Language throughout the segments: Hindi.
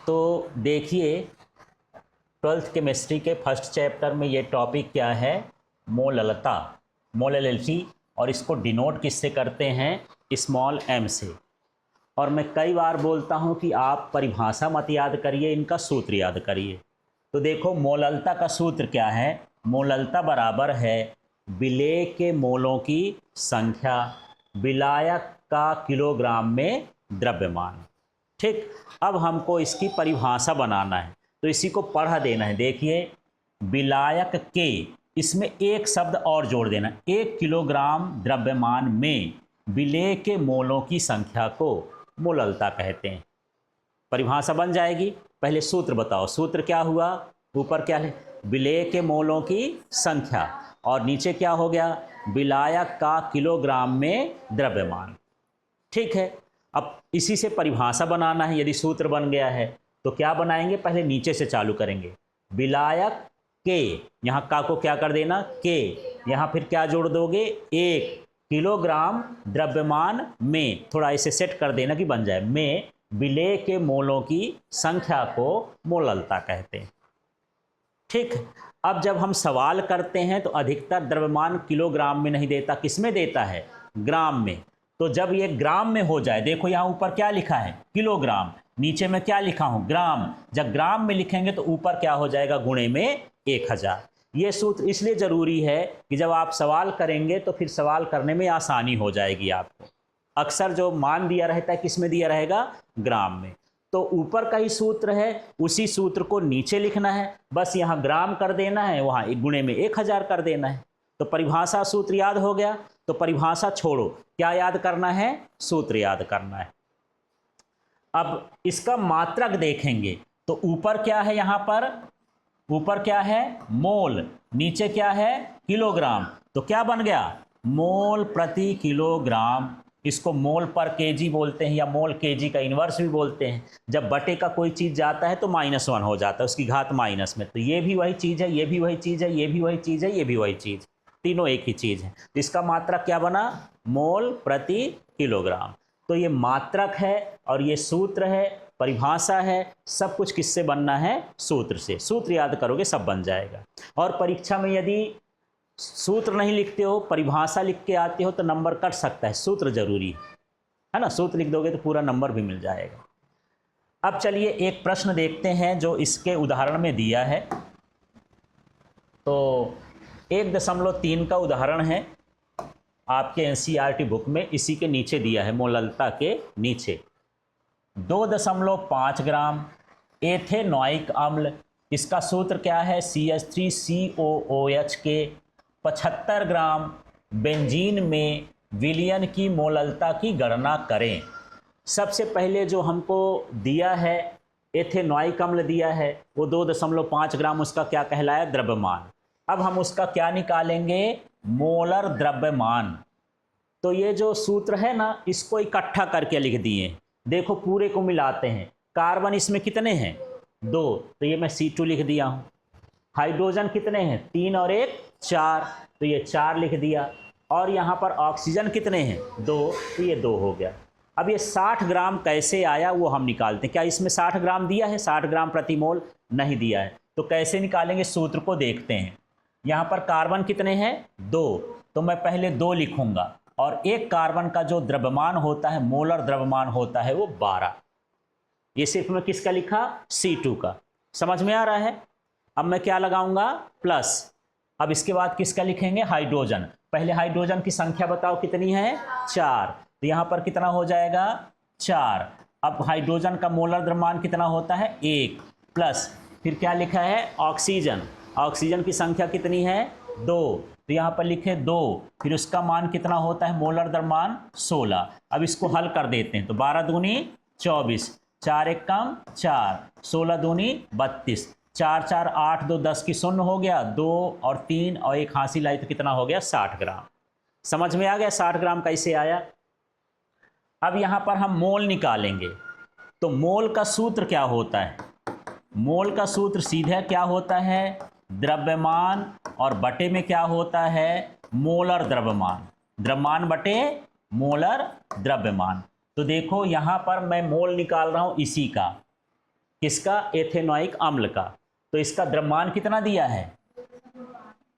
तो देखिए, ट्वेल्थ केमिस्ट्री के फर्स्ट चैप्टर में ये टॉपिक क्या है, मोललता, मोललिटी, और इसको डिनोट किससे करते हैं, स्मॉल एम से। और मैं कई बार बोलता हूँ कि आप परिभाषा मत याद करिए, इनका सूत्र याद करिए। तो देखो, मोललता का सूत्र क्या है, मोललता बराबर है विलेय के मोलों की संख्या विलायक का किलोग्राम में द्रव्यमान। ठीक, अब हमको इसकी परिभाषा बनाना है, तो इसी को पढ़ा देना है। देखिए, विलायक के, इसमें एक शब्द और जोड़ देना, 1 किलोग्राम द्रव्यमान में विलेय के मोलों की संख्या को मोललता कहते हैं। परिभाषा बन जाएगी। पहले सूत्र बताओ, सूत्र क्या हुआ, ऊपर क्या है, विलेय के मोलों की संख्या, और नीचे क्या हो गया, विलायक का किलोग्राम में द्रव्यमान। ठीक है, अब इसी से परिभाषा बनाना है। यदि सूत्र बन गया है तो क्या बनाएंगे, पहले नीचे से चालू करेंगे। विलायक के, यहाँ का को क्या कर देना, के, यहाँ फिर क्या जोड़ दोगे, 1 किलोग्राम द्रव्यमान में, थोड़ा इसे सेट कर देना कि बन जाए, में विलेय के मोलों की संख्या को मोललता कहते हैं। ठीक, अब जब हम सवाल करते हैं तो अधिकतर द्रव्यमान किलोग्राम में नहीं देता, किस में देता है, ग्राम में। तो जब ये ग्राम में हो जाए, देखो यहाँ ऊपर क्या लिखा है, किलोग्राम, नीचे में क्या लिखा हूँ, ग्राम। जब ग्राम में लिखेंगे तो ऊपर क्या हो जाएगा, गुणे में 1000। ये सूत्र इसलिए ज़रूरी है कि जब आप सवाल करेंगे तो फिर सवाल करने में आसानी हो जाएगी आपको। अक्सर जो मान दिया रहता है किस में दिया रहेगा, ग्राम में। तो ऊपर का ही सूत्र है, उसी सूत्र को नीचे लिखना है, बस यहाँ ग्राम कर देना है, वहाँ गुणे में 1000 कर देना है। तो परिभाषा सूत्र याद हो गया। तो परिभाषा छोड़ो, क्या याद करना है, सूत्र याद करना है। अब इसका मात्रक देखेंगे तो ऊपर क्या है, यहाँ पर ऊपर क्या है, मोल, नीचे क्या है, किलोग्राम। तो क्या बन गया, मोल प्रति किलोग्राम। इसको मोल पर केजी बोलते हैं, या मोल केजी का इन्वर्स भी बोलते हैं। जब बटे का कोई चीज़ जाता है तो -1 हो जाता है, उसकी घात माइनस में। तो ये भी वही चीज़ है, ये भी वही चीज़ है, ये भी वही चीज़ है, ये भी वही चीज़, तीनों एक ही चीज़ है। तो इसका मात्रक क्या बना, मोल प्रति किलोग्राम। तो ये मात्रक है और ये सूत्र है, परिभाषा है, सब कुछ किससे बनना है, सूत्र से। सूत्र याद करोगे सब बन जाएगा। और परीक्षा में यदि सूत्र नहीं लिखते हो, परिभाषा लिख के आते हो तो नंबर कट सकता है, सूत्र जरूरी है ना। सूत्र लिख दोगे तो पूरा नंबर भी मिल जाएगा। अब चलिए एक प्रश्न देखते हैं जो इसके उदाहरण में दिया है। तो 1.3 का उदाहरण है आपके एनसीईआरटी बुक में, इसी के नीचे दिया है, मोललता के नीचे। 2.5 ग्राम एथेनॉइक अम्ल, इसका सूत्र क्या है, CH3COOH के 75 ग्राम बेंजीन में विलयन की मोललता की गणना करें। सबसे पहले जो हमको दिया है, एथेनॉइक अम्ल दिया है, वो 2.5 ग्राम, उसका क्या कहलाया, द्रव्यमान। अब हम उसका क्या निकालेंगे, मोलर द्रव्यमान। तो ये जो सूत्र है ना, इसको इकट्ठा करके लिख दिए। देखो पूरे को मिलाते हैं, कार्बन इसमें कितने हैं, 2, तो ये मैं C2 लिख दिया हूँ। हाइड्रोजन कितने हैं, 3 और 1 4, तो ये 4 लिख दिया। और यहाँ पर ऑक्सीजन कितने हैं, 2, तो ये 2 हो गया। अब ये 60 ग्राम कैसे आया वो हम निकालते हैं। क्या इसमें 60 ग्राम दिया है, 60 ग्राम प्रति मोल नहीं दिया है, तो कैसे निकालेंगे, सूत्र को देखते हैं। यहाँ पर कार्बन कितने हैं, 2, तो मैं पहले 2 लिखूंगा, और एक कार्बन का जो द्रव्यमान होता है, मोलर द्रव्यमान होता है, वो 12। ये सिर्फ मैं किसका लिखा, C2 का। समझ में आ रहा है। अब मैं क्या लगाऊंगा, प्लस। अब इसके बाद किसका लिखेंगे, हाइड्रोजन। पहले हाइड्रोजन की संख्या बताओ कितनी है, 4, तो यहाँ पर कितना हो जाएगा, 4। अब हाइड्रोजन का मोलर द्रव्यमान कितना होता है, 1, प्लस फिर क्या लिखा है, ऑक्सीजन। ऑक्सीजन की संख्या कितनी है, 2, तो यहाँ पर लिखे 2, फिर उसका मान कितना होता है, मोलर द्रव्यमान 16। अब इसको हल कर देते हैं, तो 12 दूनी 24, 4 1 कम 4, 16 दूनी 32, 4 4 8 2 10 की 0 हो गया, 2 और 3 और 1 हासिल आई तो कितना हो गया, 60 ग्राम। समझ में आ गया 60 ग्राम कैसे आया। अब यहाँ पर हम मोल निकालेंगे, तो मोल का सूत्र क्या होता है, मोल का सूत्र सीधे क्या होता है, द्रव्यमान और बटे में क्या होता है, मोलर द्रव्यमान। द्रव्यमान बटे मोलर द्रव्यमान। तो देखो यहाँ पर मैं मोल निकाल रहा हूँ इसी का, किसका? एथेनॉइक अम्ल का। तो इसका द्रव्यमान कितना दिया है?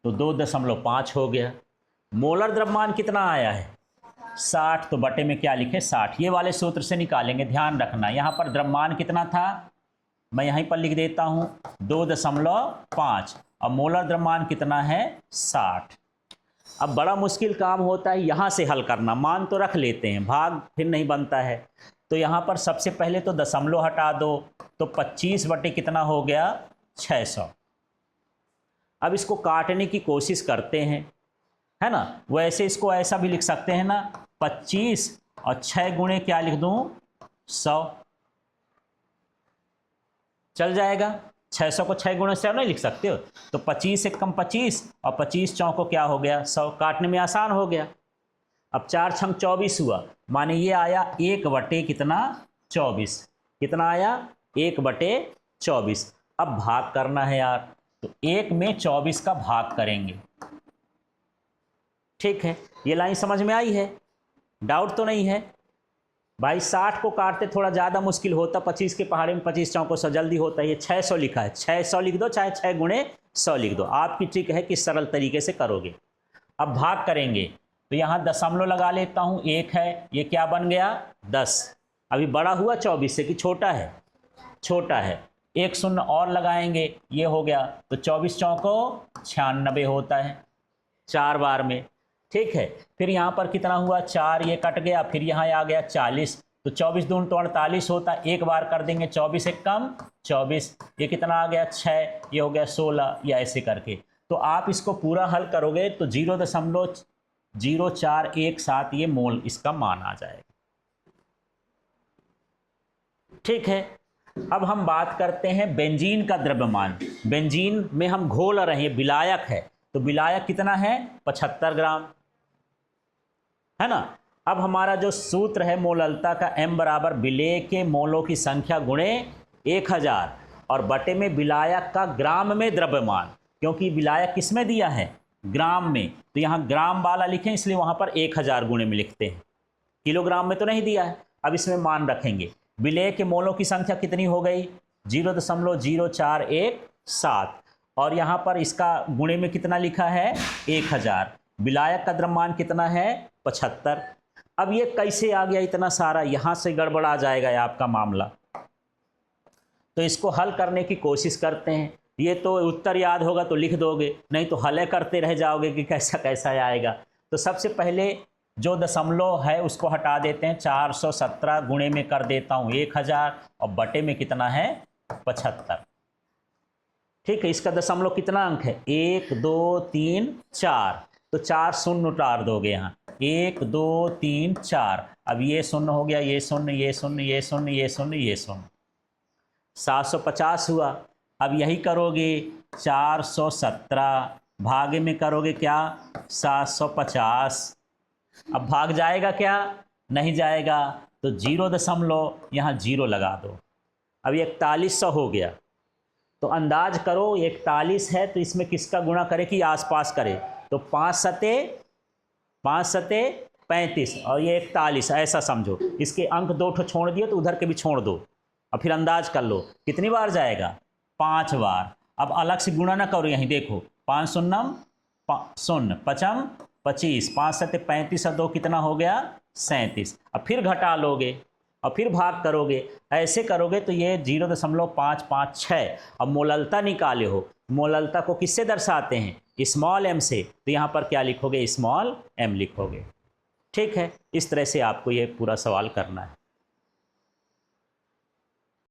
तो 2.5 हो गया। मोलर द्रव्यमान कितना आया है? 60। तो बटे में क्या लिखे? 60। ये वाले सूत्र से निकालेंगे, ध्यान रखना। यहाँ पर द्रव्यमान कितना था, मैं यहीं पर लिख देता हूँ 2.5, और मोलर द्रव्यमान कितना है? 60। अब बड़ा मुश्किल काम होता है यहाँ से हल करना। मान तो रख लेते हैं, भाग फिर नहीं बनता है। तो यहाँ पर सबसे पहले तो दशमलव हटा दो, तो 25 बटे कितना हो गया? 600। अब इसको काटने की कोशिश करते हैं, है ना। वैसे इसको ऐसा भी लिख सकते हैं ना, 25 और 6 गुणे क्या लिख दूं? 100। चल जाएगा। 600 को 6 गुणे 100 नहीं लिख सकते हो? तो 25 एक कम 25 और 25 चौको क्या हो गया? 100। काटने में आसान हो गया। अब 4 छंग 24 हुआ, माने ये आया 1 बटे कितना? 24। कितना आया? 1 बटे 24। अब भाग करना है यार, तो 1 में 24 का भाग करेंगे। ठीक है, ये लाइन समझ में आई है? डाउट तो नहीं है भाई? 60 को काटते थोड़ा ज़्यादा मुश्किल होता, 25 के पहाड़े में 25 चौकों से जल्दी होता है। ये 600 लिखा है, 600 लिख दो, चाहे 6 गुणे 100 लिख दो। आपकी ट्रिक है कि सरल तरीके से करोगे। अब भाग करेंगे, तो यहाँ दशमलव लगा लेता हूँ, 1 है, ये क्या बन गया? 10। अभी बड़ा हुआ 24 से कि छोटा है? छोटा है। 1 शून्य और लगाएंगे, ये हो गया। तो 24 चौकों 96 होता है 4 बार में। ठीक है, फिर यहाँ पर कितना हुआ? 4, ये कट गया, फिर यहाँ आ गया 40। तो 24 दूनी तो 48 होता है, एक बार कर देंगे। 24 एक कम 24, ये कितना आ गया? 6, ये हो गया 16, या ऐसे करके। तो आप इसको पूरा हल करोगे तो 0.0417 ये मोल इसका मान आ जाएगा। ठीक है, अब हम बात करते हैं बेंजीन का द्रव्यमान। बेंजीन में हम घोल रहे हैं, विलायक है, तो विलायक कितना है? 75 ग्राम, है ना। अब हमारा जो सूत्र है मोललता का, m बराबर विलेय के मोलों की संख्या गुणे 1000 और बटे में विलायक का ग्राम में द्रव्यमान। क्योंकि विलायक किस में दिया है? ग्राम में, तो यहाँ ग्राम वाला लिखें, इसलिए वहाँ पर 1000 गुणे में लिखते हैं, किलोग्राम में तो नहीं दिया है। अब इसमें मान रखेंगे, विलेय के मोलों की संख्या कितनी हो गई? 0.0417, और यहाँ पर इसका गुणे में कितना लिखा है? 1000। विलायक का द्रव्यमान कितना है? 75। अब ये कैसे आ गया इतना सारा? यहाँ से गड़बड़ा जाएगा आपका मामला। तो इसको हल करने की कोशिश करते हैं। ये तो उत्तर याद होगा तो लिख दोगे, नहीं तो हले करते रह जाओगे कि कैसा कैसा आएगा। तो सबसे पहले जो दशमलव है उसको हटा देते हैं, 417 गुणे में कर देता हूँ 1000 और बटे में कितना है? 75। ठीक है, इसका दशमलव कितना अंक है? 1 2 3 4, तो 4 शून्य उतार दोगे यहाँ, 1 2 3 4। अब ये शून्य हो गया, ये शून्य, ये शून्य, ये शून्य, ये शून्य, ये शून्य, 750 हुआ। अब यही करोगे, 417 भागे में करोगे क्या? 750। अब भाग जाएगा क्या? नहीं जाएगा, तो 0 यहाँ 0 लगा दो। अब 4100 हो गया। तो अंदाज करो 41 है तो इसमें किसका गुणा करे कि आसपास करे? तो 5 सते 35 और ये 41, ऐसा समझो। इसके अंक 2 ठो छोड़ दिए तो उधर के भी छोड़ दो, और फिर अंदाज कर लो कितनी बार जाएगा? 5 बार। अब अलग से गुणा ना करो, यहीं देखो, 5 शून्यम 0, 5 25, 5 सते 35 और 2 कितना हो गया? 37। अब फिर घटा लोगे और फिर भाग करोगे, ऐसे करोगे तो ये 0.556। अब मोललता निकाले हो, मोललता को किससे दर्शाते हैं? स्मॉल m से, तो यहाँ पर क्या लिखोगे? स्मॉल m लिखोगे। ठीक है, इस तरह से आपको ये पूरा सवाल करना है।